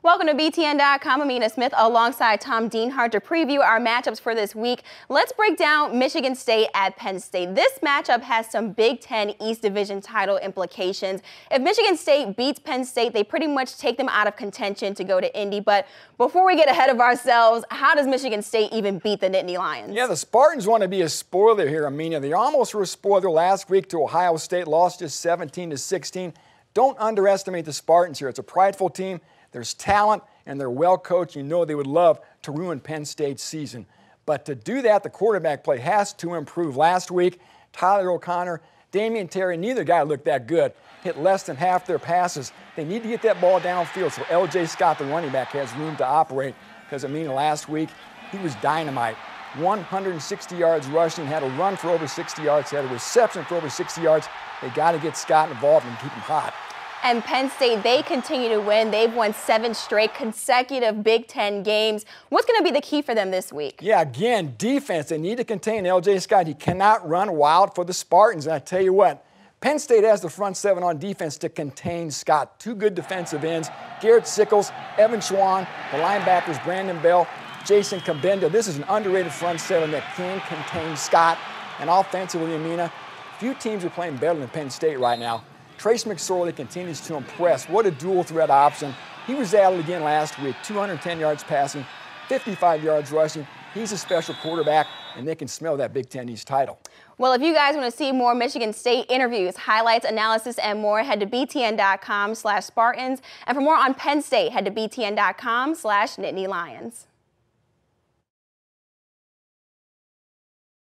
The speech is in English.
Welcome to BTN.com. Amina Smith alongside Tom Dienhart to preview our matchups for this week. Let's break down Michigan State at Penn State. This matchup has some Big Ten East Division title implications. If Michigan State beats Penn State, they pretty much take them out of contention to go to Indy. But before we get ahead of ourselves, how does Michigan State even beat the Nittany Lions? Yeah, the Spartans want to be a spoiler here, Amina. They almost were a spoiler last week to Ohio State, lost just 17-16. Don't underestimate the Spartans here. It's a prideful team. There's talent, and they're well coached. You know they would love to ruin Penn State's season. But to do that, the quarterback play has to improve. Last week, Tyler O'Connor, Damian Terry, neither guy looked that good. Hit less than half their passes. They need to get that ball downfield so L.J. Scott, the running back, has room to operate. Because, last week, he was dynamite. 160 yards rushing, had a run for over 60 yards, had a reception for over 60 yards. They got to get Scott involved and keep him hot. And Penn State, they continue to win. They've won 7 straight consecutive Big Ten games. What's going to be the key for them this week? Yeah, again, defense. They need to contain L.J. Scott. He cannot run wild for the Spartans. And I tell you what, Penn State has the front 7 on defense to contain Scott. 2 good defensive ends, Garrett Sickles, Evan Schwan, the linebackers Brandon Bell, Jason Kabenda. This is an underrated front 7 that can contain Scott. And offensively, Amina, few teams are playing better than Penn State right now. Trace McSorley continues to impress. What a dual threat option. He was at it again last week. 210 yards passing, 55 yards rushing. He's a special quarterback, and they can smell that Big Ten East title. Well, if you guys want to see more Michigan State interviews, highlights, analysis, and more, head to btn.com/Spartans. And for more on Penn State, head to btn.com/Nittany Lions.